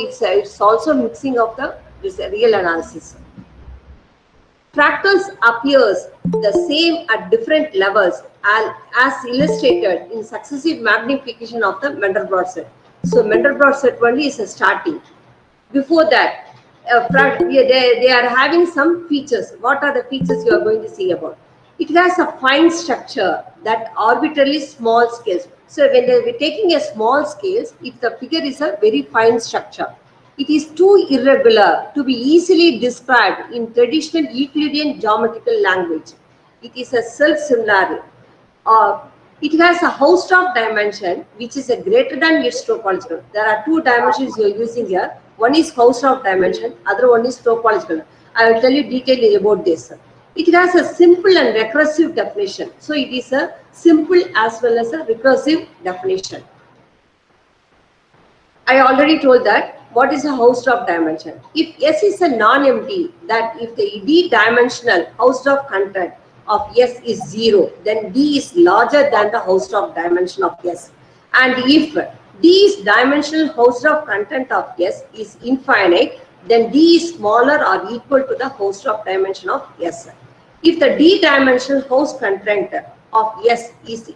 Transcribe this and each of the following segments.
it's also mixing of this real analysis. Fractals appears the same at different levels as illustrated in successive magnification of the Mandelbrot set. So Mandelbrot set only is a starting. Before that, they are having some features. What are the features you are going to see about? It has a fine structure that arbitrarily small scales. So when they are taking a small scales, if the figure is a very fine structure, it is too irregular to be easily described in traditional Euclidean geometrical language. It is a self-similar. Uh, it has a host of dimension which is a greater than its topological. There are two dimensions you are using here. One is host of dimension, other one is topological. I will tell you details about this. It has a simple and recursive definition. So it is a simple as well as a recursive definition. I already told that what is a host of dimension. If S is a non-empty, that if the d-dimensional host of content of S is 0, then D is larger than the host of dimension of S. And if D's dimensional host of content of S is infinite, then D is smaller or equal to the host of dimension of S. If the d-dimensional host content of S is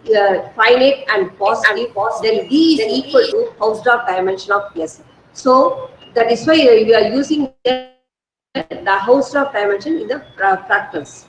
finite and positive, then D is equal to host of dimension of S. So that is why we are using the host of dimension in the fractals.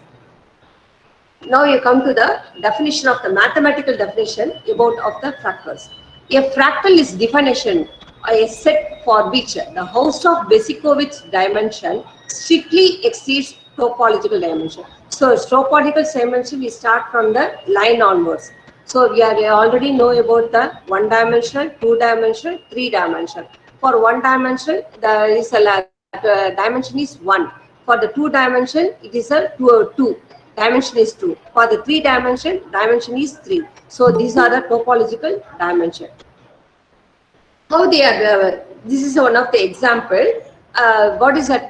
Now you come to the definition of the mathematical definition about of the fractals. A fractal is definition a set for which the host of Besikowitz dimension strictly exceeds topological dimension. So topological dimension we start from the line onwards. So we already know about the one dimensional, two dimensional, three dimensional. For one dimensional, there is a dimension is 1. For the two dimension, it is a 2. Dimension is 2. For the three dimension, dimension is 3. So these are the topological dimension. How they are, this is one of the example. What is that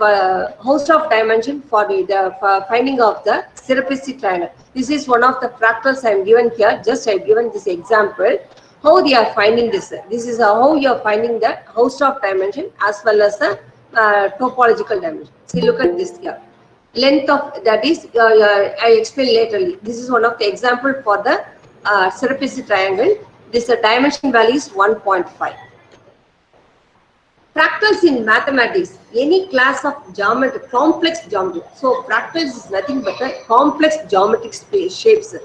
host of dimension for for finding of the Syrupy triangle? This is one of the fractals I am given here. Just I have given this example. How they are finding this? This is how you are finding the host of dimension as well as the topological dimension. See, look at this here. Length of that is I explain later. This is one of the example for the Syrupy triangle. This dimension value is 1.5. Fractals in mathematics, any class of geometry, complex geometry. So fractals is nothing but a complex geometric shapes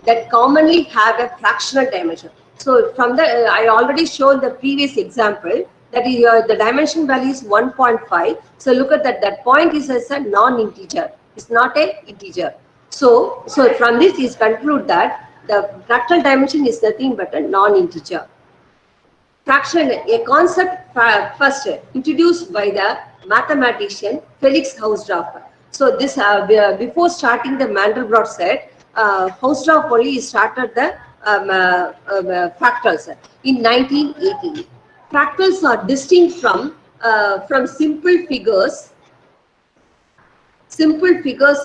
that commonly have a fractional dimension. So from the, I already showed the previous example that is the dimension value is 1.5. So look at that, that point is as a non-integer. It's not a integer. So from this is conclude that the fractal dimension is nothing but a non-integer. Fraction, a concept first introduced by the mathematician Felix Hausdorff. So this before starting the Mandelbrot set, Hausdorff only started the fractals in 1980. Fractals are distinct from simple figures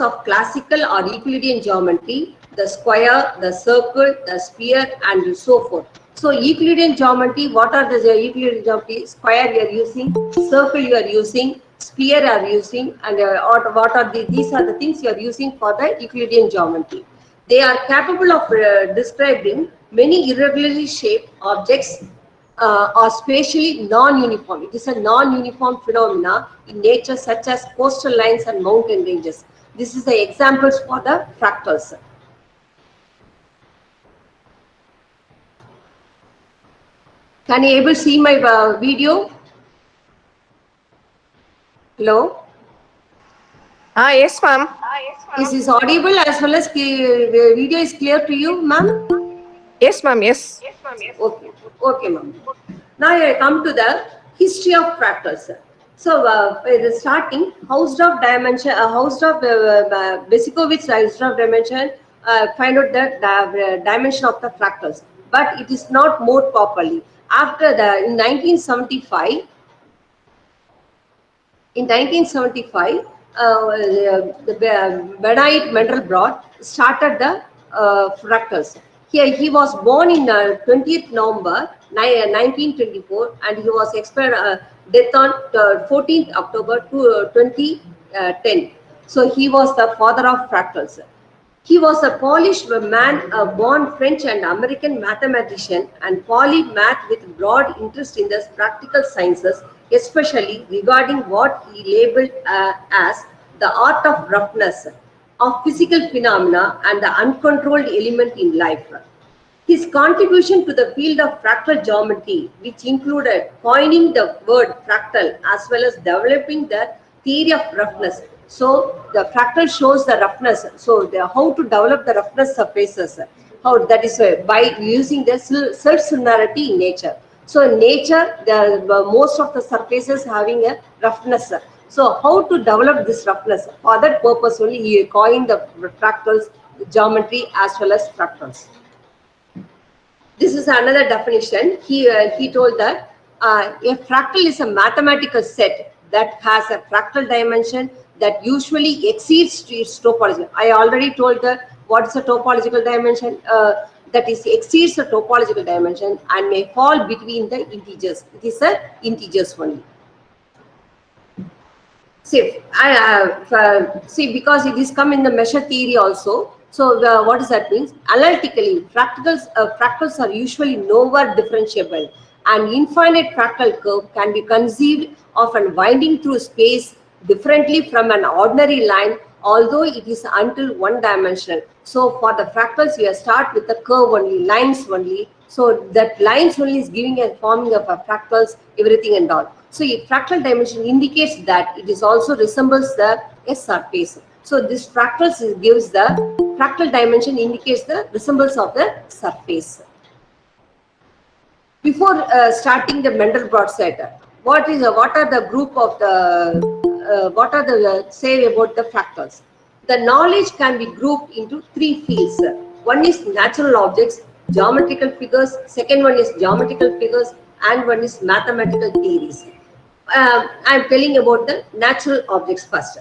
of classical or Euclidean geometry, the square, the circle, the sphere, and so forth. So Euclidean geometry, what are the Euclidean geometry? Square you are using, circle you are using, sphere you are using, and what are these are the things you are using for the Euclidean geometry. They are capable of describing many irregularly shaped objects are spatially non-uniform. It is a non-uniform phenomena in nature such as coastal lines and mountain ranges. This is the examples for the fractals. Can you able see my video? Hello? Yes, ma'am. Is this audible as well as video is clear to you, ma'am? Yes, ma'am. Yes. Okay, okay, ma'am. Now I come to the history of fractals. So, the starting, Hausdorff dimension, Hausdorff Besikowitz Hausdorff dimension, find out the dimension of the fractals, but it is not moved properly. After in 1975, the Benoit Mandelbrot started the fractals. Here he was born in 20th November 1924, and he was expired death on 14th October 2010. So he was the father of fractals. He was a Polish man, a born French and American mathematician and polymath with broad interest in the practical sciences, especially regarding what he labeled as the art of roughness, of physical phenomena and the uncontrolled element in life. His contribution to the field of fractal geometry, which included coining the word fractal as well as developing the theory of roughness. So the fractal shows the roughness. So how to develop the roughness surfaces, how that is by using the self-similarity in nature. So in nature, most of the surfaces having a roughness. So how to develop this roughness? For that purpose only he coined the fractals, geometry as well as fractals. This is another definition. He told that a fractal is a mathematical set that has a fractal dimension that usually exceeds its topology. I already told what is a topological dimension. That is exceeds the topological dimension and may fall between the integers. It is a integers only. See, see, because it is come in the measure theory also. So what does that mean? Analytically, fractals are usually nowhere differentiable. An infinite fractal curve can be conceived of and winding through space differently from an ordinary line, although it is until one dimensional. So for the fractals, you start with the curve only, lines only. So that lines only is giving a forming of a fractals, everything and all. So a fractal dimension indicates that it is also resembles the surface. So this fractals gives the fractal dimension indicates the resemblance of the surface. Before starting the Mandelbrot set, what are the group of the what are the say about the fractals? The knowledge can be grouped into three fields. One is natural objects, geometrical figures. Second one is geometrical figures, and one is mathematical theories. I am telling about the natural objects first.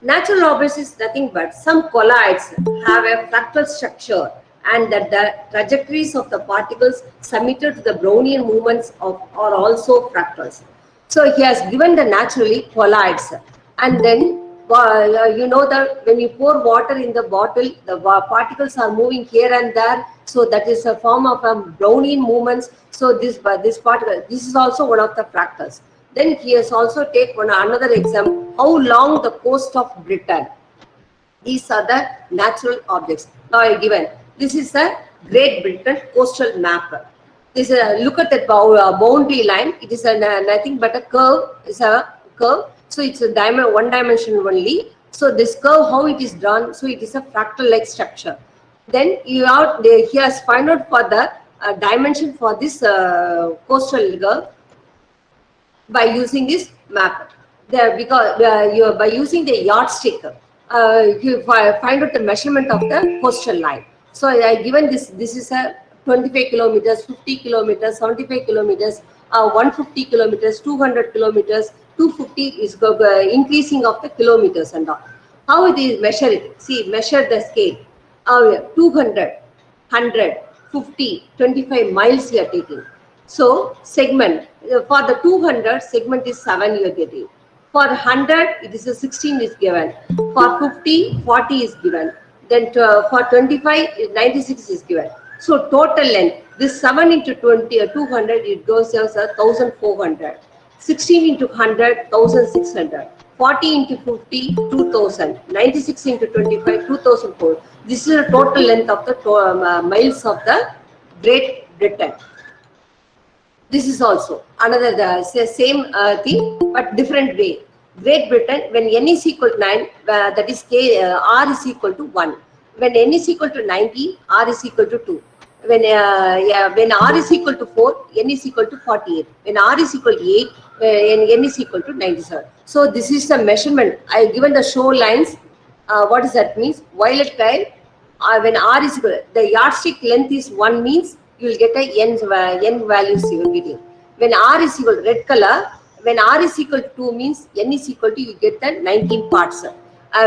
Natural objects is nothing but some colloids have a fractal structure, and that the trajectories of the particles submitted to the Brownian movements are also fractals. So he has given the naturally colloids, and then you know that when you pour water in the bottle, the particles are moving here and there. So that is a form of Brownian movements. So this particle, this is also one of the fractals. Then he has also taken another example, how long the coast of Britain. These are the natural objects. Now I given, this is a Great Britain coastal map. This look at that boundary line. It is nothing but a curve. It's a curve. So it's a one dimension only. So this curve, how it is drawn, so it is a fractal-like structure. Then he has found out for the dimension for this coastal curve by using this map. Because by using the yardstick, you find out the measurement of the coastal line. So I given this is a 25 kilometers, 50 kilometers, 75 kilometers, 150 kilometers, 200 kilometers, 250 is increasing of the kilometers and all. How it is measured? See, measure the scale. 200, 100, 50, 25 miles you are taking. So segment, for the 200, segment is 7 you are getting. For 100, it is a 16 is given. For 50, 40 is given. Then for 25, 96 is given. So total length, this 7 into 20, 200, it goes as 1,400. 16 into 100, 1,600. 40 into 50, 2,000. 96 into 25, 2,004. This is the total length of the miles of the Great Britain. This is also another same thing, but different way. Great Britain, when n is equal to 9, that is r is equal to 1. When n is equal to 90, r is equal to 2. When r is equal to 4, n is equal to 48. When r is equal to 8, n is equal to 97. So this is the measurement. I given the show lines. What does that mean? Violet color. When r is equal, the yardstick length is 1 means you will get a n values you will getting. When r is equal red color, when r is equal to 2 means n is equal to you get the 19 parts.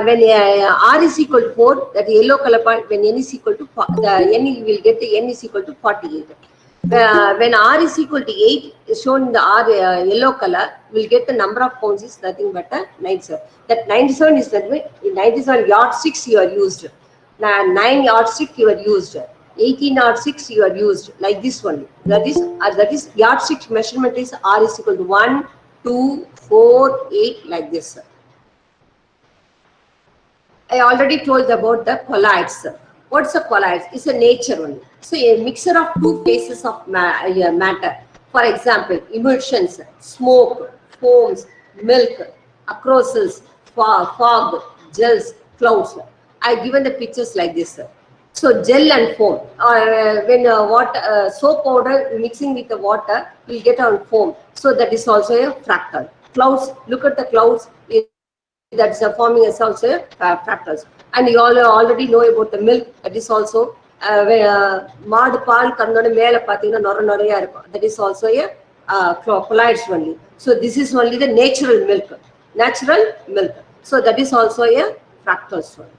when r is equal to 4, that yellow color part, when n is equal to the n, you will get the n is equal to 48. When r is equal to 8, shown in the r yellow color, will get the number of cones is nothing but a 97. That 97 is that way. 97 yardsticks you are used. 9 yardstick you are used. 18 yardsticks you are used, like this one. That is yardstick measurement is r is equal to 1, 2, 4, 8, like this. I already told about the colloids. What's a colloid? It's a nature only. So a mixture of two phases of matter. For example, emulsions, smoke, foams, milk, acrosils, fog, gels, clouds. I given the pictures like this. So gel and foam. When soap powder mixing with the water, will get on foam. So that is also a fractal. Clouds. Look at the clouds. That's forming as also fractals. And you all already know about the milk. That is also மாடு பால் கறந்தோட மேல பாத்தீங்கன்னா நொர நொறையா இருக்கும். That is also a colloids only. So this is only the natural milk. So that is also a fractals one.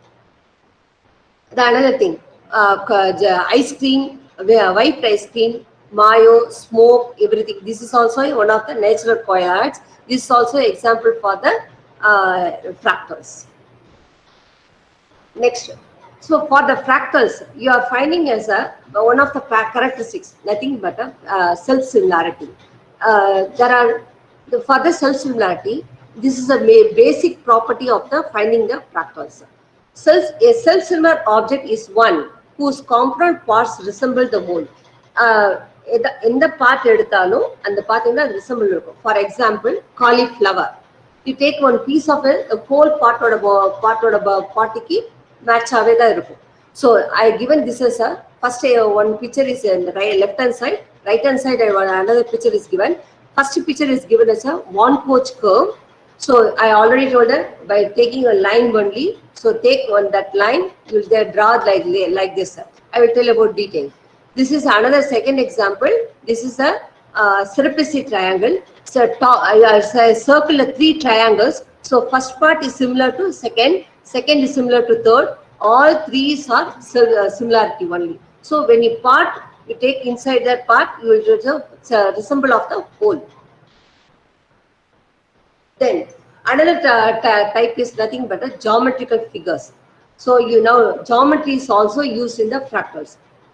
The another thing, ice cream, white ice cream, mayo, smoke, everything. This is also one of the natural colloids. This is also example for the fractals. Next, so for the fractals, you are finding as one of the characteristics, nothing but a self-similarity. There are for the self-similarity, this is a basic property of the finding the fractals. A self-similar object is one whose component parts resemble the whole. எந்த part எடுத்தாலும் அந்த பார்த்தீங்கன்னா resemble இருக்கும். For example cauliflower. You take one piece of it, the whole part party match ஆவே தான் இருக்கும். So I given this as a first one picture is in the left hand side, right hand side another picture is given. First picture is given as a one coach curve. So I already told that by taking a line only. So take on that line, you will draw like this. I will tell about detail. This is another second example. This is a Serpentine triangle. So circle of 3 triangles. So first part is similar to second is similar to third. All 3 are similarity only. So when you take inside that part, you will resemble of the whole. Then another type is nothing but a geometrical figures. So you know geometry is also used in the fractals.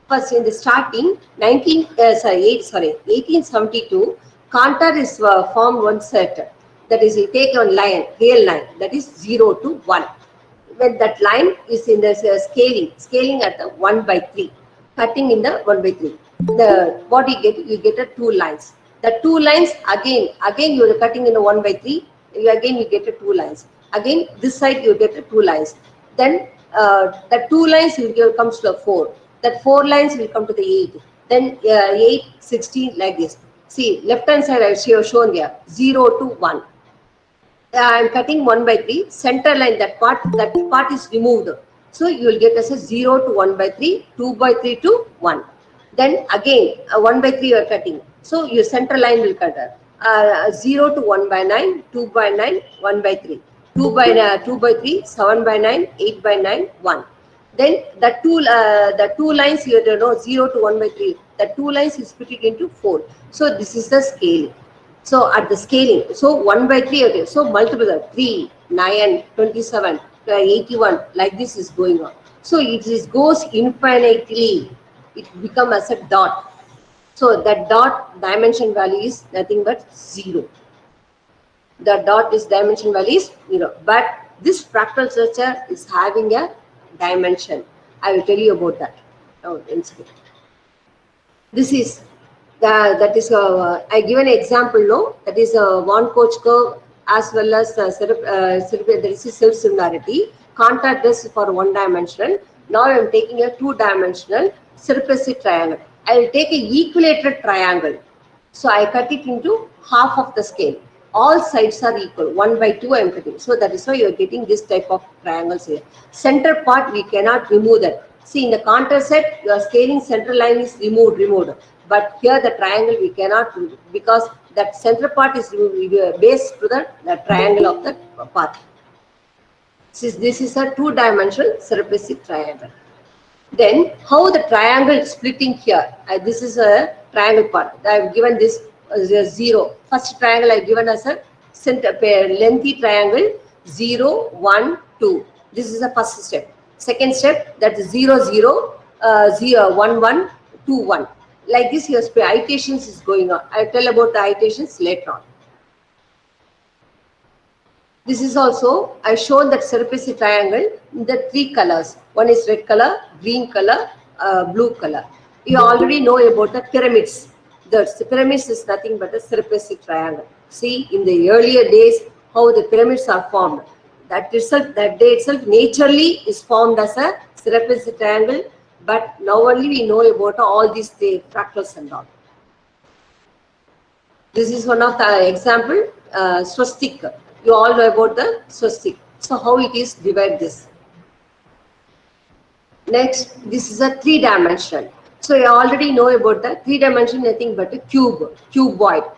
First, in the starting, 1872, Cantor is formed one set. That is, you take one line, real line, that is 0 to 1. When that line is in the scaling at the 1/3, cutting in the 1/3. What you get a 2 lines. The 2 lines again you are cutting in the 1/3. Again you get a 2 lines. Again this side you get a 2 lines. Then the 2 lines comes to a 4. That 4 lines will come to the 8. Then 8, 16 like this. See, left hand side I have shown here 0 to 1. I am cutting 1/3. Center line, that part is removed. So you will get as a 0 to 1/3, 2/3 to 1. Then again 1/3 you are cutting. So your center line will cut 0 to 1/9, 2/9, 1/3, 2/3, 7/9, 8/9, 1. Then the two lines you know 0 to 1/3. The 2 lines is split it into 4. So this is the scaling. So at the scaling, so 1/3. Okay, so multiple 3, 9, 27, 81. Like this is going on. So it goes infinitely. It becomes as a dot. So that dot dimension value is nothing but 0. The dot is dimension value is 0. But this fractal structure is having a dimension. I will tell you about that. This is that is I give an example. No, that is a one coach curve as well as there is a self similarity. Contact this for 1 dimensional. Now I am taking a 2-dimensional Serpentine triangle. I will take a equilateral triangle. So I cut it into half of the scale. All sides are equal. 1/2 I am cutting. So that is why you are getting this type of triangles here. Center part we cannot remove that. See, in the contour set, your scaling center line is removed. But here the triangle we cannot remove because that center part is based to the triangle of the part. Since this is a two-dimensional cerebrospinal triangle. Then how the triangle splitting here? This is a triangle part. I have given this as a 0. First triangle I have given as a center pair lengthy triangle 0, 1, 2. This is the first step. Second step, that is 0, 0, 0, 1, 1, 2, 1. Like this, your iterations is going on. I will tell about the iterations later on. This is also, I shown that cerebrospinal triangle in the three colors. One is red color, green color, blue color. You already know about the pyramids. The pyramids is nothing but a cerebrospinal triangle. See, in the earlier days, how the pyramids are formed. That day itself, naturally is formed as a cerebrospinal triangle. But now only we know about all these fractals and all. This is one of the example, swastik. You all know about the swastik. So how it is divide this. Next, this is a three-dimensional. So you already know about the three-dimensional, nothing but a cube, cuboid.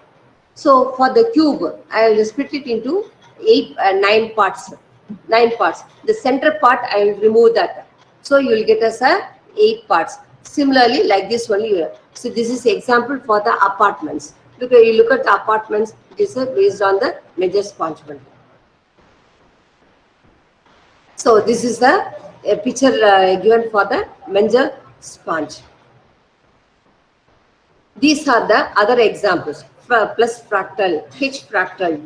So for the cube, I will split it into 9 parts. 9 parts. The center part I will remove that. So you will get as a 8 parts. Similarly, like this one here. So this is example for the apartments. Look, you look at the apartments. It is based on the Menger-Sponge one. So this is the picture given for the Menger-Sponge. These are the other examples. Plus fractal, H fractal,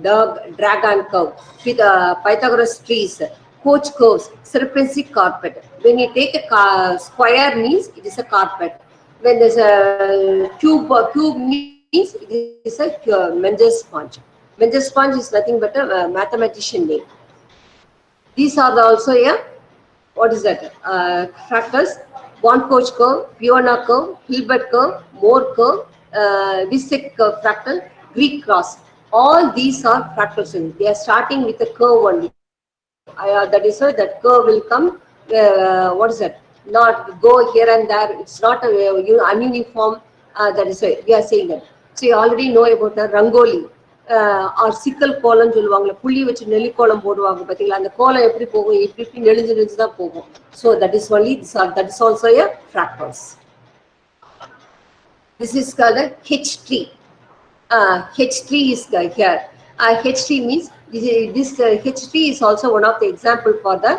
dragon curve, with Pythagoras trees, Koch curves, serpentine carpet. When you take a square means it is a carpet. When there's a cube means it is a Menger-Sponge. Menger-Sponge is nothing but a mathematician name. These are also what is that? Fractals, Von Koch curve, Peona curve, Hilbert curve, Moore curve, Vissek curve fractal, Greek cross. All these are fractals. They are starting with a curve only. That is why that curve will come. What is that? Not go here and there. It's not a ununiform. That is why we are saying that. So you already know about the Rangoli. Or sickle கோலம் சொல்லுவாங்க, புள்ளி வச்சு நெல்லி கோலம் போடுவாங்க பாத்தீங்களா, அந்த கோலம் எப்படி போகும், இப்படி நெளிஞ்சு தான் போகும். So that is only that is also a fractals. This is called a H tree. H tree is here. H tree means this H tree is also one of the example for the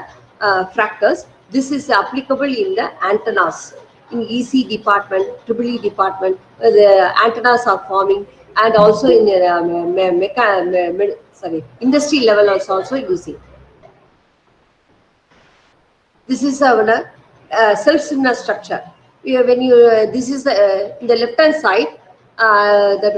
fractals. This is applicable in the antennas. In EC department, EEE department, the antennas are forming. And also in industry level also using. This is our self-similar structure. When you this is in the left hand side. That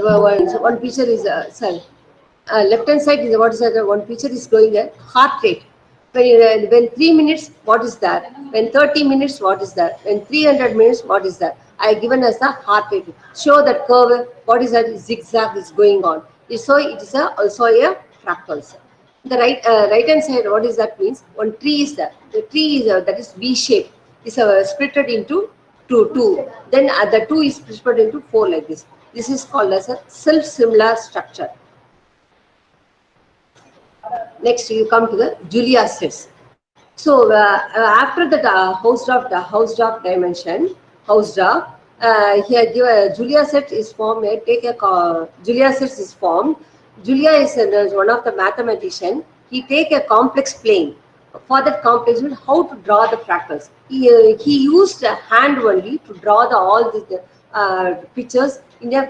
one picture is left hand side is what is that? One picture is going a heart rate. When 3 minutes, what is that? When 30 minutes, what is that? When 300 minutes, what is that? I given as the heart rate. Show that curve. What is that? Zigzag is going on. So it is also a fractals. The right hand side, what is that means? One tree is there. The tree is that is V shape. Is splitted into two. Then the 2 is split into 4 like this. This is called as a self-similar structure. Next, you come to the Julia sets. So after that Hausdorff dimension, here Julia set is formed. Julia set is formed. Julia is one of the mathematician. He take a complex plane. For that complex plane, how to draw the fractals? He used a hand only to draw all the pictures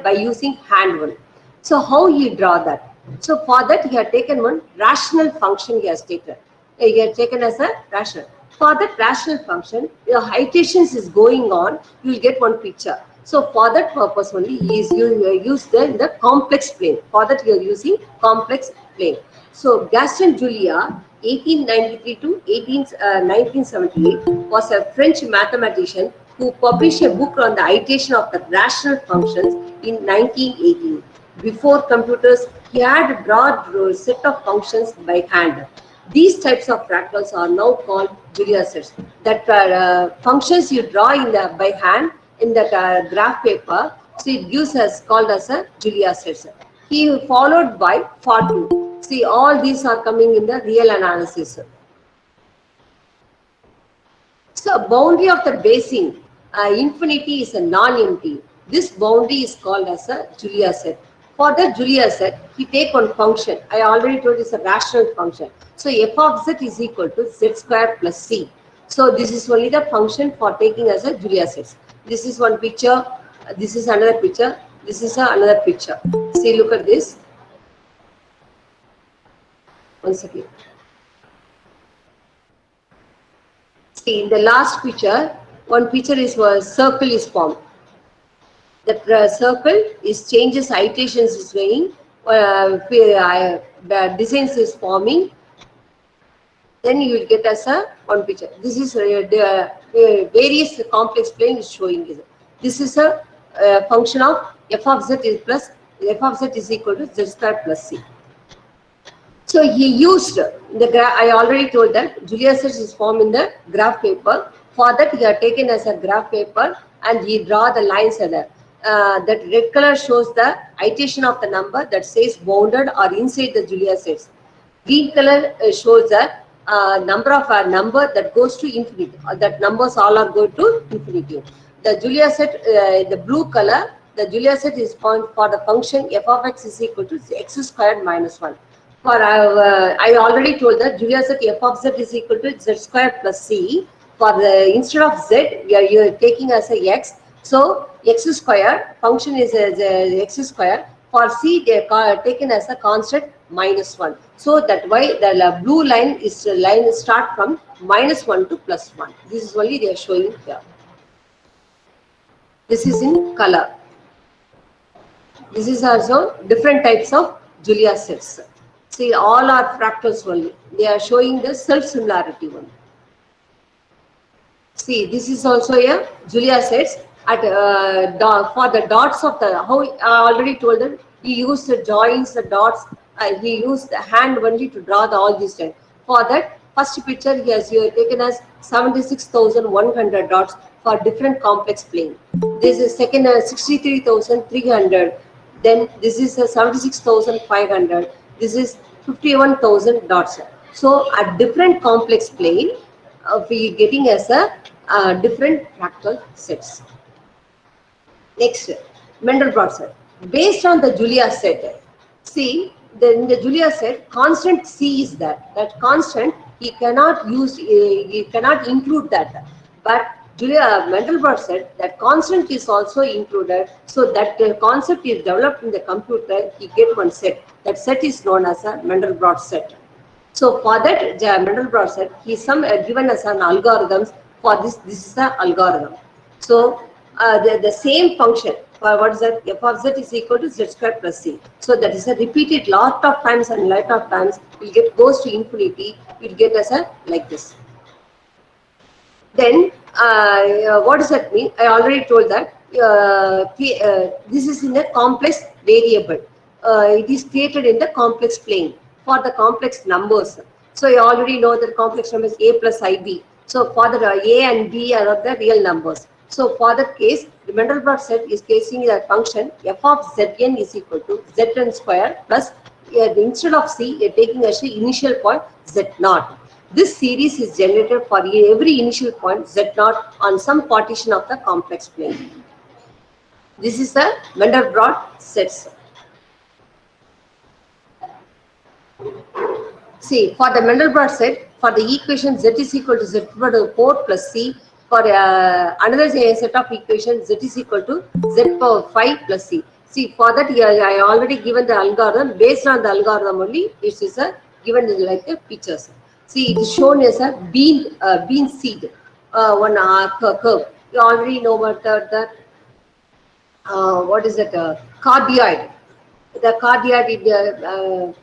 by using hand only. So how he draw that? So for that he had taken one rational function. He has taken as a rational. For that rational function, the iterations is going on. You will get one picture. So for that purpose only, he is used the complex plane. For that you are using complex plane. So Gaston Julia, 1893 to 1978, was a French mathematician who published a book on the iteration of the rational functions in 1918. Before computers, he had a broad set of functions by hand. These types of fractals are now called Julia sets. That functions you draw by hand in that graph paper, so it gives us called as a Julia sets. He followed by Fortune. See, all these are coming in the real analysis. So boundary of the basing, infinity is a non-empty. This boundary is called as a Julia set. For the Julia set, we take one function. I already told it's a rational function. So f of z is equal to z square plus c. So this is only the function for taking as a Julia set. This is one picture. This is another picture. This is another picture. See, look at this. Once again. See, in the last picture, one picture is where circle is formed. The circle is changes, iterations is going, the designs is forming. Then you will get as a one picture. This is the various complex plane is showing this. This is a function of f of z is plus f of z is equal to z square plus c. So he used the graph. I already told that Julia set is formed in the graph paper. For that, he had taken as a graph paper and he draw the lines there. That red color shows the iteration of the number that says bounded or inside the Julia sets. Green color shows the number of a number that goes to infinity. That numbers all are going to infinity. The Julia set, the blue color, the Julia set is for the function f of x is equal to x squared minus 1. For I already told that Julia set f of z is equal to z squared plus c. For the instead of z, you are taking as a x. So x square function is x square. For c, they are taken as a constant minus 1. So that why the blue line is start from minus 1 to plus 1. This is only they are showing here. This is in color. This is also different types of Julia sets. See, all are fractals only. They are showing the self-similarity one. See, this is also a Julia sets. At for the dots of the how I already told them he used the joins, the dots. He used the hand only to draw all these things. For that first picture, he has taken as 76,100 dots for different complex plane. This is second 63,300. Then this is 76,500. This is 51,000 dots. So at different complex plane, we getting as a different fractal sets. Next, Mandelbrot set. Based on the Julia set, see, in the Julia set, constant c is that. That constant, he cannot use, he cannot include that. But Julia Mandelbrot set, that constant is also included. So that the concept is developed in the computer, he get one set. That set is known as a Mandelbrot set. So for that Mandelbrot set, he is given as an algorithms. For this is an algorithm. So the same function for what is that f of z is equal to z square plus c. So that is a repeated lot of times and lot of times will get goes to infinity. Will get as a like this. Then what does that mean? I already told that this is in a complex variable. It is created in the complex plane for the complex numbers. So you already know that complex numbers a plus ib. So for the a and b are the real numbers. So for that case, the Mandelbrot set is casing that function f of zn is equal to zn square plus instead of c, you are taking as the initial point z0. This series is generated for every initial point z0 on some partition of the complex plane. This is the Mandelbrot sets. See, for the Mandelbrot set, for the equation z is equal to z power to 4 plus c, for another set of equations z is equal to z power 5 plus c. See, for that I already given the algorithm. Based on the algorithm only, it is given like a pictures. See, it is shown as a bean seed, one curve. You already know about that. What is it? Cardioid. The cardioid.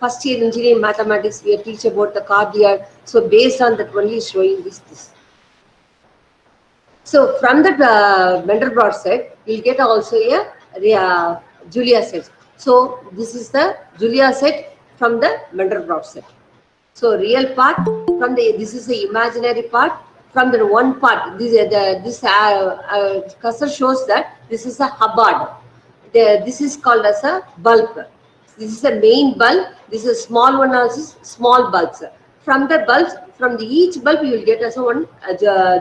First year engineering mathematics, we teach about the cardioid. So based on that only showing this. So from the Mandelbrot set, we'll get also a Julia set. So this is the Julia set from the Mandelbrot set. So real part from the this is the imaginary part from the one part. This cursor shows that this is a Hubbard. This is called as a bulb. This is the main bulb. This is a small one also small bulbs. From the bulbs, from the each bulb you will get as a one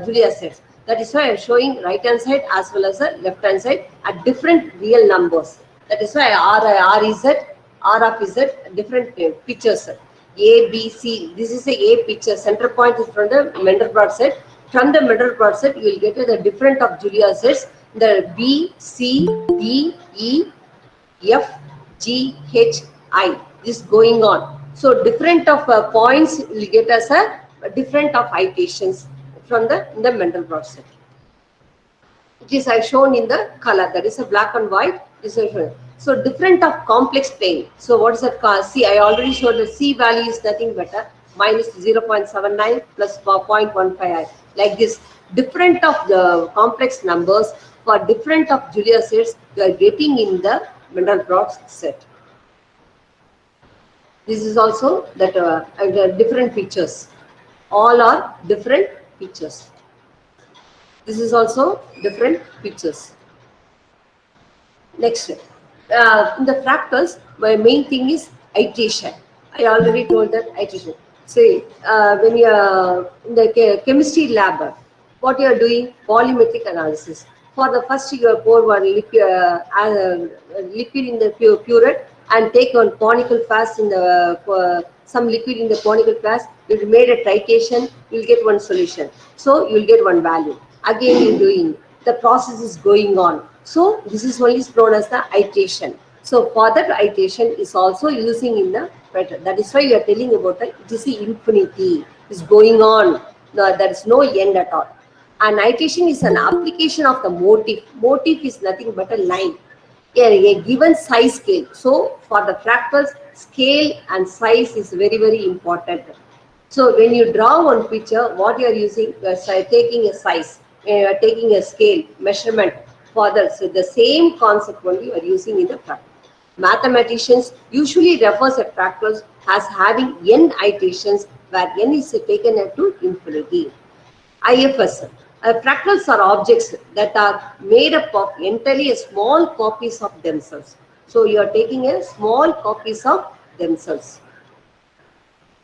Julia sets. That is why I am showing right hand side as well as the left hand side at different real numbers. That is why R is at R of Z different pictures. A, B, C. This is a picture. Center point is from the Mandelbrot set. From the Mandelbrot set, you will get the different of Julia sets. The B, C, D, E, F, G, H, I. This going on. So different of points will get us a different of iterations from the Mandelbrot set. It is I shown in the color. That is a black and white. This is shown. So different of complex plane. So what is that called? C. I already showed the C value is nothing better minus 0.79 plus 0.15i. Like this. Different of the complex numbers for different of Julia sets you are getting in the Mandelbrot set. This is also that different features. All are different features. This is also different features. Next, in the fractals, my main thing is iteration. I already told that iteration. Say, when you are in the chemistry lab, what you are doing? Volumetric analysis. For the first, you pour one liquid in the purette and take one conical flask in the some liquid in the conical flask. You made a titration, you will get one solution. So you will get one value. Again, you are doing the process is going on. So this is only known as the iteration. So for that iteration is also using in the pattern. That is why you are telling about it is the infinity is going on. No, there is no end at all. And iteration is an application of the motif. Motif is nothing but a line. A given size scale. So for the fractals, scale and size is very, very important. So when you draw one picture, what you are using, you are taking a size, you are taking a scale, measurement for the same concept only you are using in the fractal. Mathematicians usually refers to fractals as having n iterations where n is taken up to infinity. IFS. Fractals are objects that are made up of entirely small copies of themselves. So you are taking a small copies of themselves.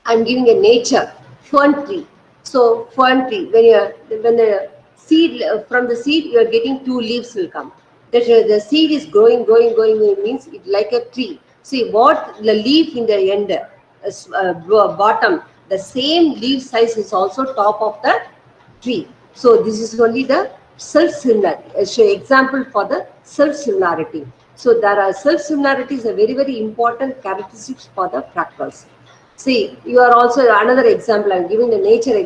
I am giving a nature, fern tree. So fern tree, when the seed from the seed you are getting 2 leaves will come. The seed is growing means it like a tree. See what the leaf in the end, bottom, the same leaf size is also top of the tree. So this is only the self-similarity. Example for the self-similarity. So there are self-similarities are very, very important characteristics for the fractals. See, you are also another example. I am giving the nature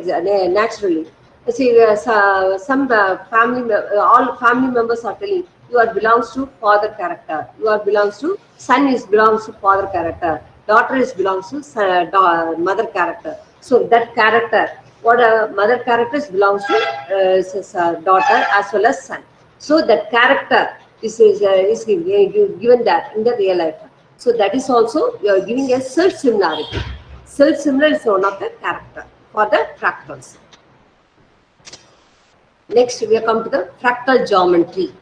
naturally. See, some all family members are telling you are belongs to father character. You are belongs to son is belongs to father character. Daughter is belongs to mother character. So that character, what mother characters belongs to daughter as well as son. So that character is given that in the real life. So that is also you are giving a self-similarity. Self-similar is one of the character for the fractals. Next, we come to the fractal geometry.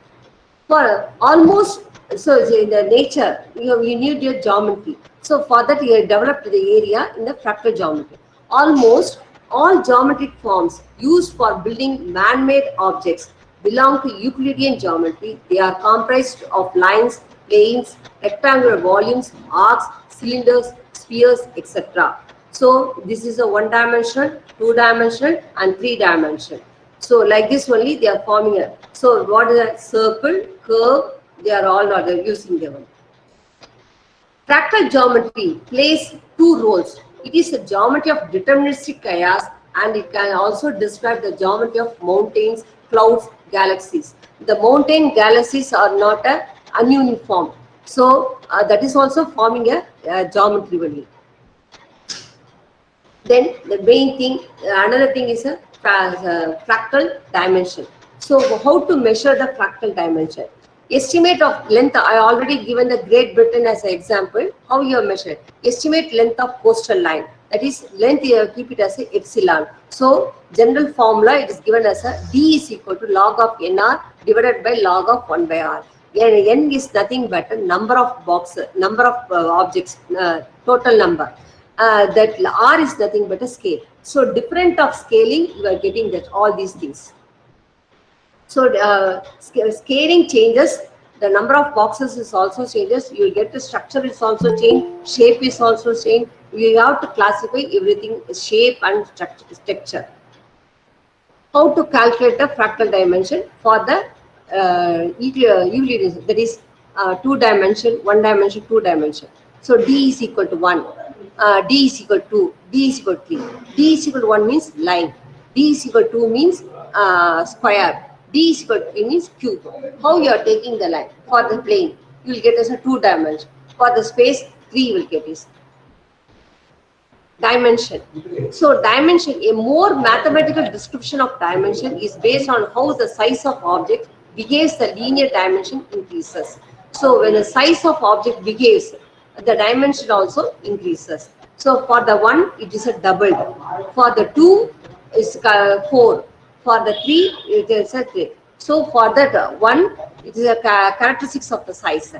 For almost, so in the nature, you need your geometry. So for that, you have developed the area in the fractal geometry. Almost all geometric forms used for building man-made objects belong to Euclidean geometry. They are comprised of lines, planes, rectangular volumes, arcs, cylinders, spheres, etc. So this is a 1-dimensional, 2-dimensional, and 3-dimensional. So like this only they are forming a. So what is a circle, curve? They are all not using them. Fractal geometry plays 2 roles. It is a geometry of deterministic chaos, and it can also describe the geometry of mountains, clouds, galaxies. The mountain galaxies are not ununiform. So that is also forming a geometry only. Then the main thing, another thing is a fractal dimension. So how to measure the fractal dimension? Estimate of length, I already given the Great Britain as an example. How you measure? Estimate length of coastal line. That is length, you keep it as a epsilon. So general formula, it is given as a D is equal to log of NR divided by log of 1 by R. N is nothing but a number of boxes, number of objects, total number. That R is nothing but a scale. So different of scaling, you are getting that all these things. So scaling changes, the number of boxes is also changes, you will get the structure is also changed, shape is also changed. You have to classify everything, shape and structure. How to calculate the fractal dimension for the Euclidean, that is 2 dimension, 1 dimension, 2 dimension. So D is equal to 1, D is equal to 2, D is equal to 3. D is equal to 1 means line, D is equal to 2 means square, D is equal to 3 means cube. How you are taking the line? For the plane, you will get as a 2 dimension. For the space, 3 you will get is dimension. So dimension, a more mathematical description of dimension is based on how the size of object behaves, the linear dimension increases. So when the size of object behaves, the dimension also increases. So for the 1, it is a doubled. For the 2, is 4. For the 3, it is a 3. So for that 1, it is a characteristics of the size.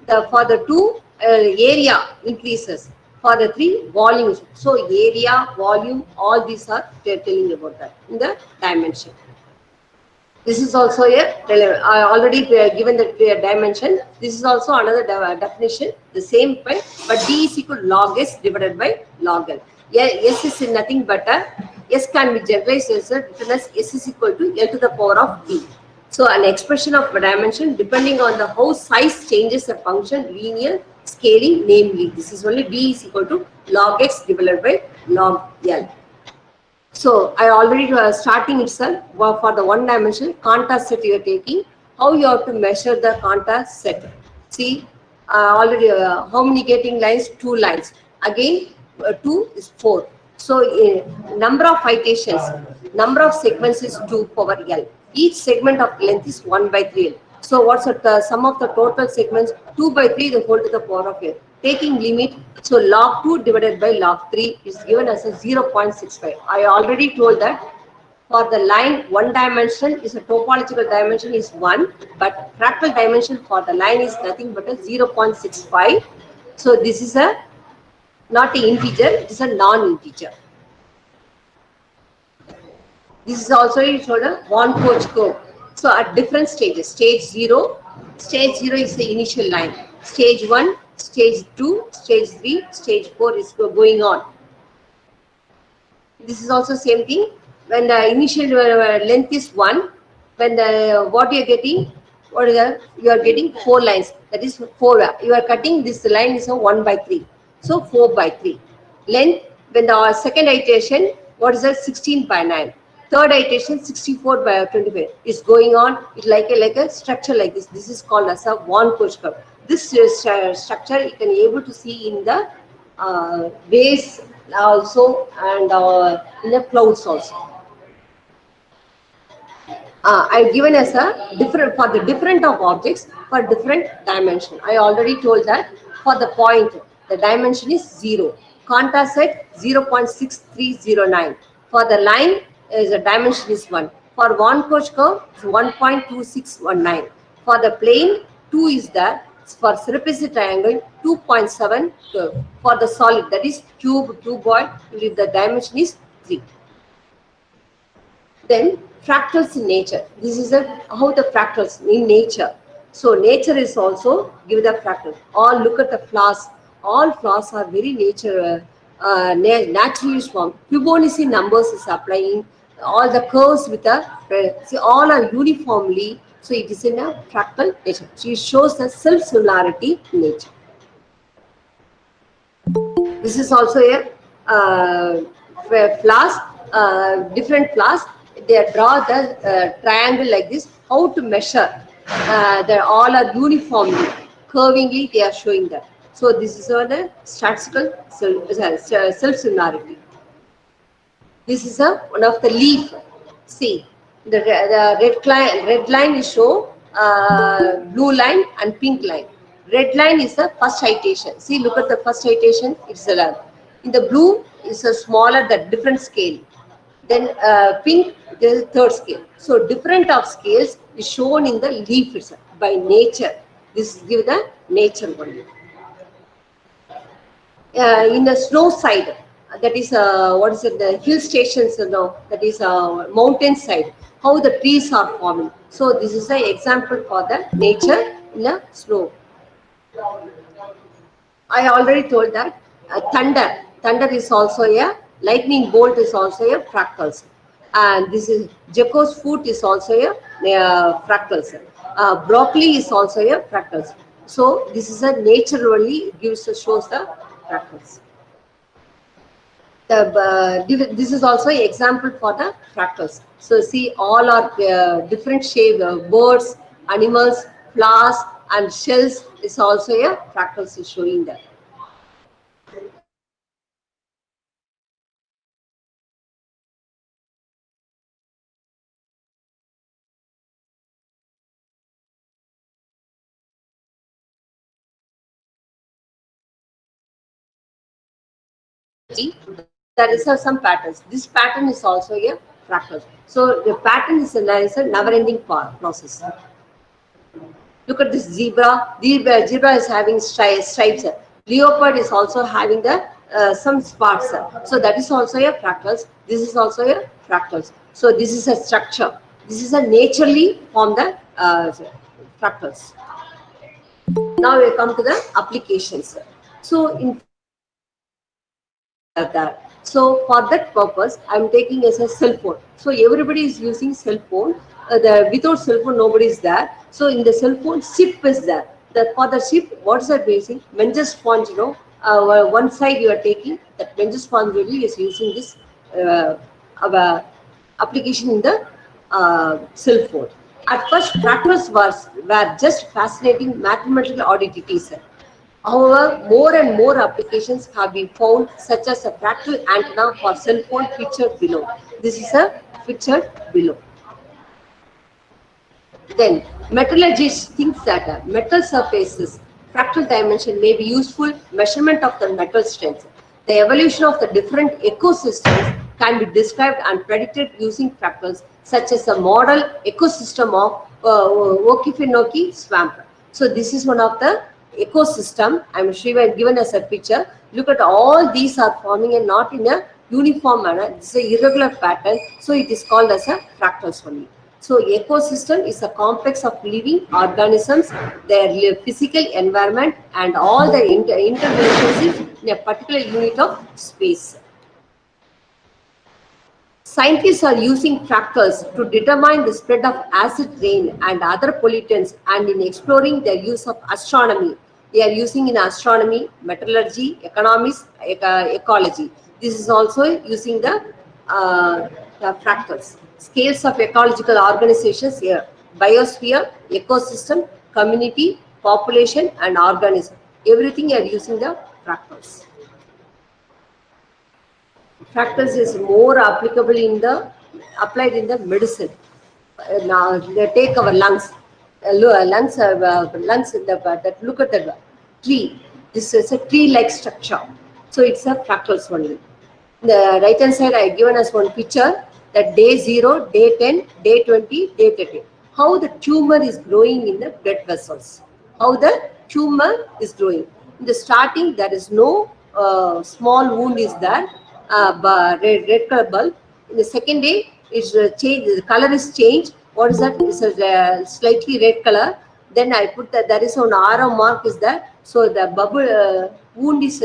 For the 2, area increases. For the 3, volume. So area, volume, all these are telling about that in the dimension. This is also a I already given the dimension. This is also another definition, the same point, but D is equal to log S divided by log L. S is nothing but S can be generalized as written as S is equal to L to the power of D. So an expression of dimension depending on the how size changes a function linear scaling, namely this is only D is equal to log X divided by log L. So I already starting itself for the 1 dimension contour set you are taking, how you have to measure the contour set. See already how many getting lines? 2 lines. Again 2 is 4. So number of iterations, number of segments is 2 power L. Each segment of length is 1 by 3L. So what's the sum of the total segments? 2 by 3 the whole to the power of L. Taking limit, so log 2 divided by log 3 is given as a 0.65. I already told that for the line 1 dimension is a topological dimension is 1, but fractal dimension for the line is nothing but a 0.65. So this is a not an integer, it is a non-integer. This is also showed a one-coach curve. So at different stages, stage 0 is the initial line. Stage 1, stage 2, stage 3, stage 4 is going on. This is also same thing. When the initial length is 1, when the what you are getting, you are getting 4 lines. That is 4. You are cutting this line is a 1 by 3. So 4 by 3. Length, when the second iteration, what is that? 16 by 9. Third iteration 64 by 25 is going on. It's like a structure like this. This is called as a one-coach curve. This structure you can able to see in the base also and in the clouds also. I've given as a different for the different of objects for different dimension. I already told that for the point the dimension is 0. Contour set 0.6309. For the line is a dimension is 1. For one-coach curve is 1.2619. For the plane 2 is there. For trapezoid triangle 2.7. For the solid that is cube cuboid, the dimension is 3. Then fractals in nature. This is how the fractals in nature. So nature is also give the fractal. All look at the flowers. All flowers are very nature naturally formed. Fibonacci numbers is applying. All the curves with the see all are uniformly. So it is in a fractal nature. So it shows the self similarity in nature. This is also a flowers. Different flowers. They draw the triangle like this. How to measure? They all are uniformly, curvingly. They are showing that. So this is the statistical self-similarity. This is one of the leaf. See, the red line is show blue line and pink line. Red line is the first iteration. See, look at the first iteration. It's a in the blue is a smaller, the different scale. Then pink is third scale. So different of scales is shown in the leaf itself by nature. This is give the nature only. In the snow side, that is what is it, the hill stations, that is mountain side, how the trees are forming. So this is an example for the nature in a slow. I already told that thunder is also a lightning bolt is also a fractals, and this is Jacob's foot is also a fractals. Broccoli is also a fractals. So this is a naturally shows the fractals. This is also an example for the fractals. So see, all are different shape birds, animals, flowers, and shells is also a fractals is showing that. There is some patterns. This pattern is also a fractal. So the pattern is a never-ending process. Look at this zebra. Zebra is having stripes. Leopard is also having the some spots. So that is also a fractals. This is also a fractals. So this is a structure. This is a naturally formed the fractals. Now we come to the applications. So in that. So for that purpose, I'm taking as a cell phone. So everybody is using cell phone. Without cell phone, nobody is there. So in the cell phone, chip is there. For the chip, what is that basing? Menges sponge, one side you are taking, that Menges sponge really is using this application in the cell phone. At first, fractals were just fascinating mathematical oddities. However, more and more applications have been found, such as a fractal antenna for cell phone pictured below. This is a pictured below. Then, metallurgists think that metal surfaces fractal dimension may be useful measurement of the metal strength. The evolution of the different ecosystems can be described and predicted using fractals, such as a model ecosystem of Okefenokee swamp. So this is one of the ecosystem. I'm sure given as a picture. Look at all these are forming and not in a uniform manner. It's a irregular pattern, so it is called as a fractals only. So ecosystem is a complex of living organisms, their physical environment, and all the interrelationships in a particular unit of space. Scientists are using fractals to determine the spread of acid rain and other pollutants, and in exploring their use of astronomy. They are using in astronomy, metallurgy, economics, ecology. This is also using the fractals. Scales of ecological organizations here: biosphere, ecosystem, community, population, and organism. Everything are using the fractals. Fractals is more applicable in the applied in the medicine. Now they take our lungs, lungs that look at the tree. This is a tree-like structure, so it's a fractals only. The right hand side I given us one picture that day 0, day 10, day 20, day 30. How the tumor is growing in the blood vessels. How the tumor is growing. In the starting, there is no small wound is there, red color bulb. In the second day, it's changed. The color is changed. What is that? It's a slightly red color. Then I put that there is an arrow mark is there. So the bubble wound is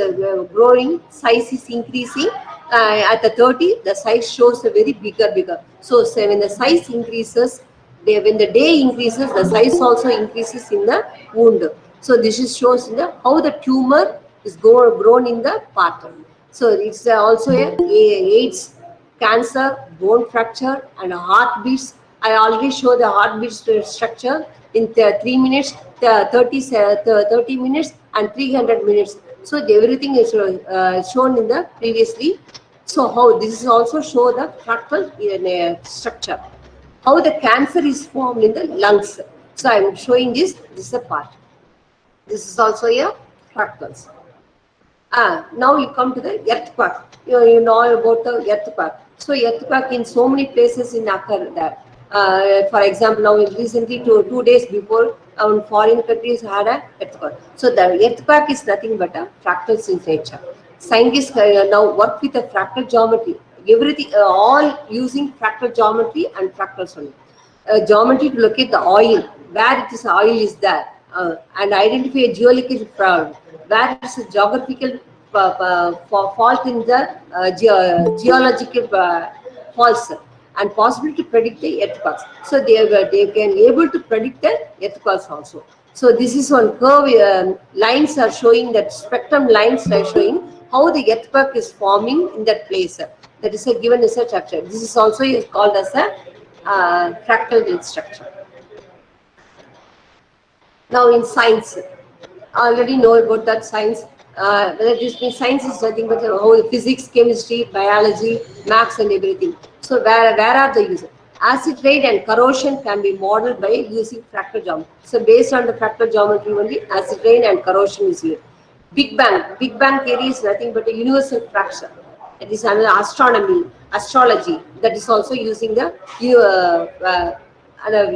growing, size is increasing. At the 30, the size shows a very bigger. So when the size increases, when the day increases, the size also increases in the wound. So this is shows in the how the tumor is grown in the part. So it's also a AIDS, cancer, bone fracture, and heartbeats. I already show the heartbeat structure in 3 minutes, 30 minutes, and 300 minutes. So everything is shown in the previously. So how this is also show the fractal structure. How the cancer is formed in the lungs. So I am showing this. This is a part. This is also a fractals. Now you come to the earthquake. You know about the earthquake. So earthquake in so many places in occur there. For example, now recently 2 days before, foreign countries had a earthquake. So the earthquake is nothing but a fractals in nature. Scientists now work with a fractal geometry. Everything, all using fractal geometry and fractals only. Geometry to locate the oil, where it is oil is there, and identify a geological fraud, where it is a geographical fault in the geological faults, and possibly to predict the earthquakes. So they can able to predict the earthquakes also. So this is one curve, lines are showing, that spectrum lines are showing how the earthquake is forming in that place. That is a given research structure. This is also is called as a fractal structure. Now in science, I already know about that science. That is, science is nothing but how physics, chemistry, biology, maths, and everything. So where are the uses? Acid rain and corrosion can be modeled by using fractal geometry. So based on the fractal geometry only, acid rain and corrosion is used. Big Bang. Big Bang theory is nothing but a universal fraction. It is another astronomy, astrology, that is also using the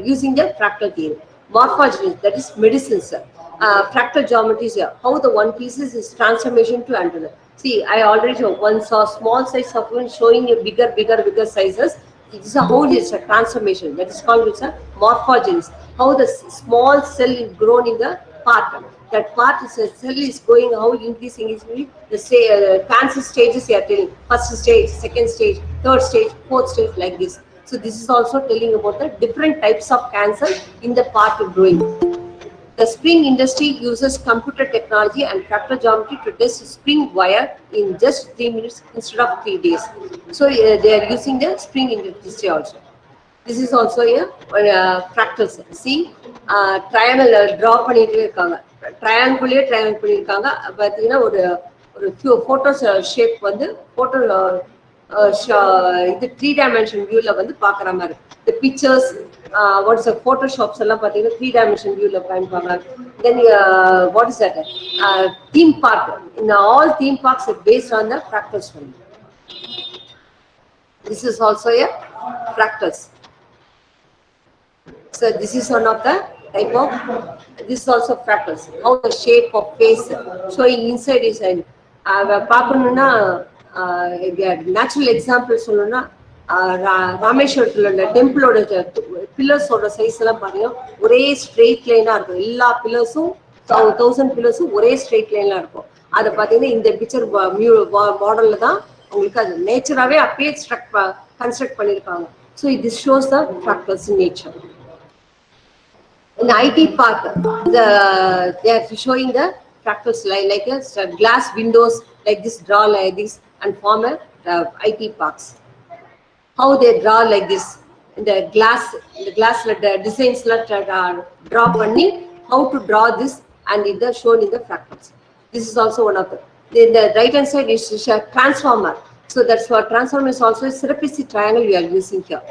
using the fractal theory. Morphology, that is medicine, sir. Fractal geometry is how the one pieces is transformation to another. See, I already showed one saw small size of one showing a bigger sizes. It is a whole is a transformation. That is called it's a morphogenes. How the small cell is grown in the part. That part is a cell is going how increasing is the cancer stages. You are telling first stage, second stage, third stage, fourth stage, like this. So this is also telling about the different types of cancer in the part of growing. The spring industry uses computer technology and fractal geometry to test spring wire in just 3 minutes instead of 3 days. So they are using the spring industry also. This is also a fractals. See, triangle draw பண்ணிட்டே இருக்காங்க. ட்ரையாங்குலே triangle பண்ணியிருக்காங்க. பார்த்தீங்கன்னா ஒரு few photos shape வந்து photo இது 3-dimension viewல வந்து பார்க்குற மாதிரி. The pictures, what is the photoshops எல்லாம் பார்த்தீங்கன்னா 3-dimension viewல காமிப்பாங்க. Then what is that? Theme park. In all theme parks are based on the fractals only. This is also a fractals. So this is one of the type of, this is also fractals. How the shape of face showing inside is an பார்க்கணும்னா natural example சொல்லணும்னா ராமேஸ்வரத்தில் உள்ள டெம்பிளோட பில்லர்ஸோட size எல்லாம் பார்த்தீங்கன்னா ஒரே straight லைனாக இருக்கும். எல்லா பில்லர்ஸும் 1000 பில்லர்ஸும் ஒரே ஸ்ட்ரெயிட் லைனாக இருக்கும். அதை பார்த்தீங்கன்னா இந்த பிக்சர் மாடலில் தான் உங்களுக்கு அது நேச்சராகவே அப்பயே கன்ஸ்ட்ரக்ட் பண்ணியிருக்காங்க. So this shows the fractals in nature. In IT park, they are showing the fractals like a glass windows like this, draw like this, and form a IT parks. How they draw like this in the glass designs draw panni, how to draw this, and it is shown in the fractals. This is also one of the. The right hand side is a transformer. So that's what transformer is also a Sirapissi triangle we are using here.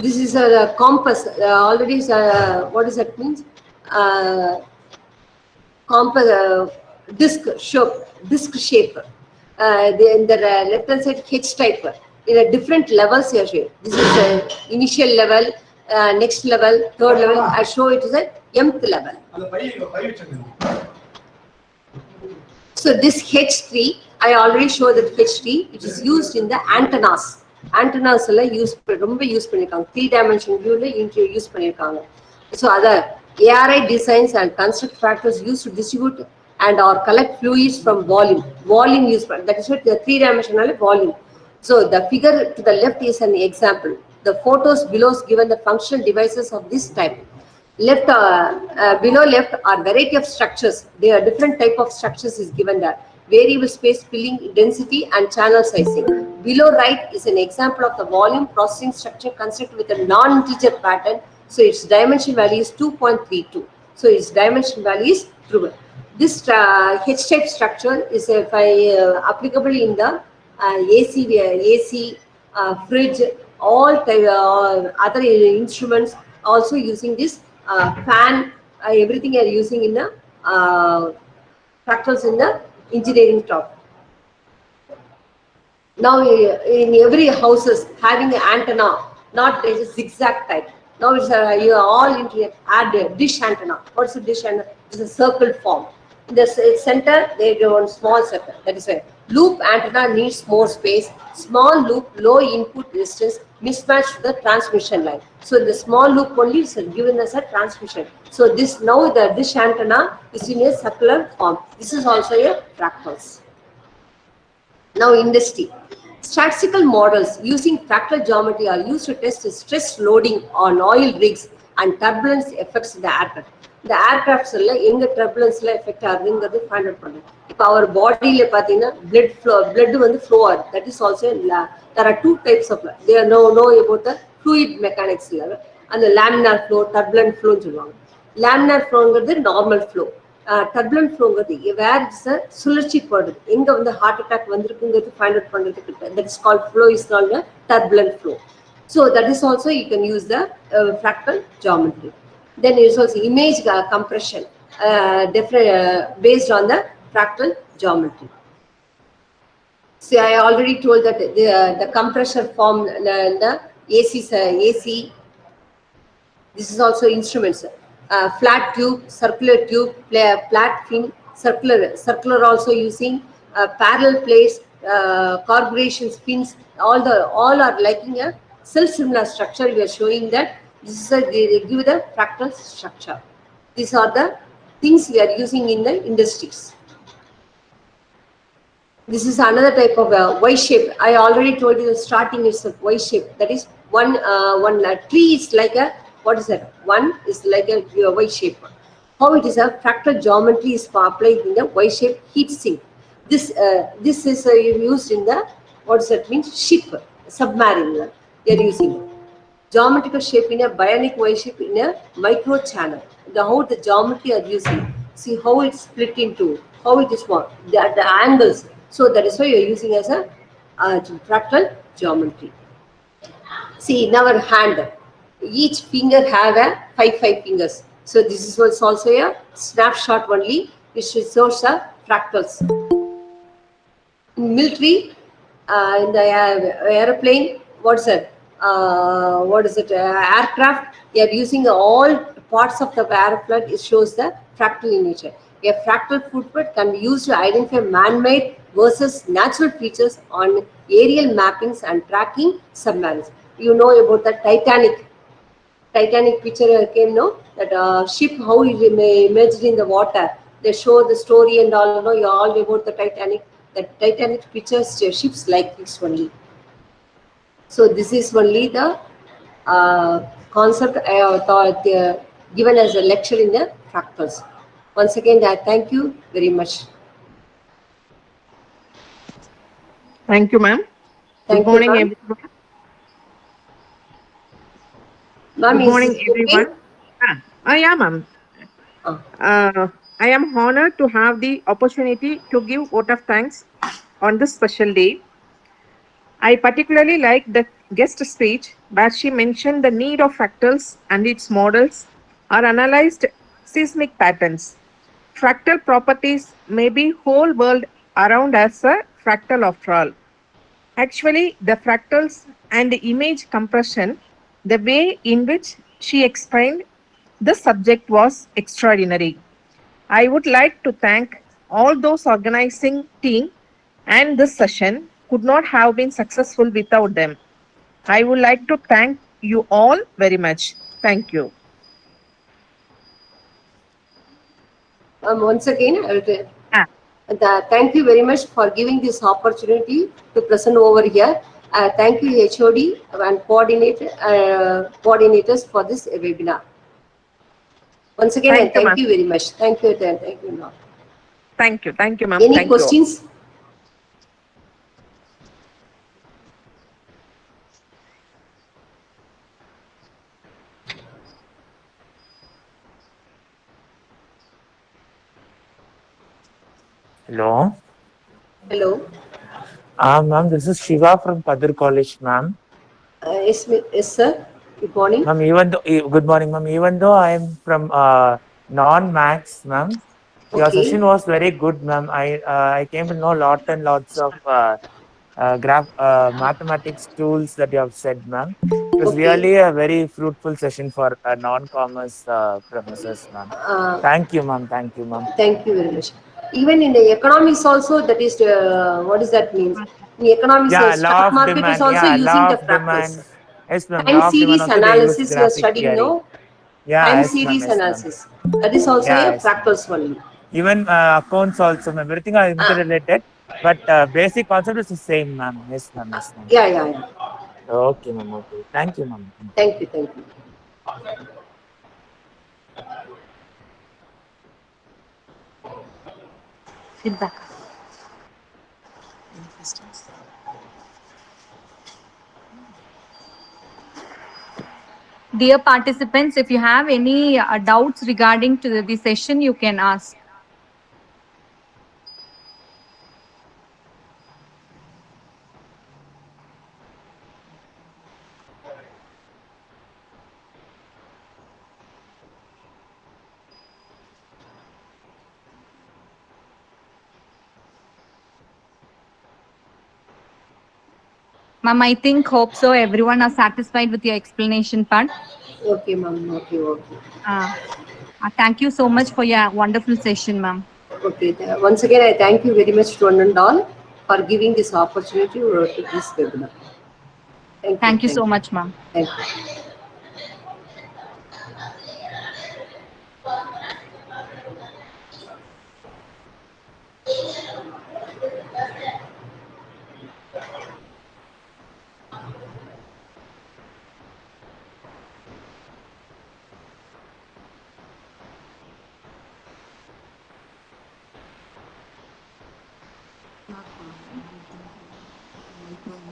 This is a compass. Already, what does that mean? Compass disc shape. In the left hand side H type. In a different levels here. This is the initial level, next level, third level. I show it as a mth level. So this H3, I already showed that H3, it is used in the antennas. Antennas ரொம்ப use பண்ணிருக்காங்க. 3-dimension viewல use பண்ணிருக்காங்க. So other ARI designs and construct fractals used to distribute and or collect fluids from volume. Volume use, that is what the 3-dimensional volume. So the figure to the left is an example. The photos below given the functional devices of this type. Left below left are variety of structures. There are different type of structures is given there. Variable space filling, density, and channel sizing. Below right is an example of the volume processing structure constructed with a non-integer pattern. So its dimension value is 2.32. So its dimension value is proven. This H-type structure is applicable in the AC, fridge, all other instruments also using this fan. Everything are using in the fractals in the engineering top. Now in every houses having an antenna, not a zigzag type. Now it's you all into add a dish antenna. What's a dish antenna? It's a circle form. In the center, they do one small circle. That is why loop antenna needs more space. Small loop, low input resistance, mismatch to the transmission line. So the small loop only is given as a transmission. So this now the dish antenna is in a circular form. This is also a fractals. Now industry. Statistical models using fractal geometry are used to test stress loading on oil rigs and turbulence effects in the aircraft. The aircrafts எங்க turbulence effect ஆகுதுங்கிறது find out பண்ணும். இப்போ our bodyல பார்த்தீங்கன்னா blood வந்து flow ஆகுது. That is also there are two types of they know about the fluid mechanics and the laminar flow, turbulent flow சொல்லுவாங்க. Laminar flowங்கிறது normal flow. Turbulent flowங்கிறது where it's a சுழற்சி போடுது எங்க வந்து heart attack வந்திருக்குங்கிறது find out பண்றதுக்கு that is called flow is called a turbulent flow. So that is also you can use the fractal geometry. Then there is also image compression based on the fractal geometry. See, I already told that the compressor form the AC. This is also instruments. Flat tube, circular tube, flat fin, circular also using parallel plates, corrugations, fins. All are liking a self-similar structure. We are showing that this is they give the fractal structure. These are the things we are using in the industries. This is another type of Y shape. I already told you the starting is a Y shape. That is one tree is like a what is that? One is like a Y shape. How it is a fractal geometry is applied in the Y shape heat sink. This is used in the what does that mean? Ship, submarine. They are using geometrical shape in a bionic Y shape in a micro channel. How the geometry are using. See how it's split into, how it is formed, the angles. So that is why you are using as a fractal geometry. See in our hand, each finger have a five fingers. So this is also a snapshot only, which shows the fractals. In military, in the airplane, what is it? Aircraft, they are using all parts of the aircraft. It shows the fractal in nature. A fractal footprint can be used to identify man-made versus natural features on aerial mappings and tracking submarines. You know about the Titanic picture came, no? That ship, how it emerged in the water. They show the story and all, you know, you all about the Titanic. The Titanic pictures ships like this only. So this is only the concept I have thought given as a lecture in the fractals. Once again, I thank you very much. Thank you, ma'am. Thank Good morning, you, everyone. Ma'am, Good morning, is it everyone. okay? Yeah, ma'am. Ah. I am honored to have the opportunity to give vote of thanks on this special day. I particularly like the guest speech where she mentioned the need of fractals and its models are analyzed seismic patterns. Fractal properties may be whole world around as a fractal after all. Actually, the fractals and the image compression, the way in which she explained the subject was extraordinary. I would like to thank all those organizing team and this session could not have been successful without them. I would like to thank you all very much. Thank you. Once again, I will Ah, thank you very much for giving this opportunity to present over here. Thank you, HOD and coordinators for this webinar. Once again, I thank you, thank ma'am. you very much. Thank you, ma'am. Thank you, ma'am. Any Thank you all. questions? Hello. Hello. Ma'am, this is Shiva from Padur College, ma'am. Yes, sir. Good morning. Ma'am, good morning, ma'am. Even though I am from non-Max, ma'am, your Okay. session was very good, ma'am. I came to know lots of mathematics tools that you have said, ma'am. It was Okay. really a very fruitful session for non-commerce professors, ma'am. Thank you, ma'am. Thank you, ma'am. Thank you very much. Even in the economics also, that is, what does that mean? In economics, Yeah, law stock of market is demand. also Yeah, using law the of demand. fractals. Yes, ma'am. Time Law of demand series also they use analysis you are graphic studying theory. now. Yeah, Time yes, ma'am. series Yes, ma'am. analysis. That is also Yeah, a yes, ma'am. fractals only. Even accounts also, ma'am. Everything are Ah, interrelated, but basic concept is the same, ma'am. Yes, ma'am. Yes, ma'am. yeah, yeah, yeah. Okay, ma'am. Okay. Thank you, ma'am. Thank you, thank you. Feedback. Dear participants, if you have any doubts regarding to the session, you can ask. Ma'am, I hope so. Everyone are satisfied with your explanation part. Okay, ma'am. Okay, okay. Thank you so much for your wonderful session, ma'am. Okay. Once again, I thank you very much to one and all for giving this opportunity to this webinar. Thank you. Thank you so much, ma'am. Thank you.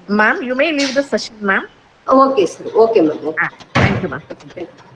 Ma'am, you may leave the session, ma'am. Okay, sir. Okay, ma'am. Okay. Thank you, ma'am. Thank you.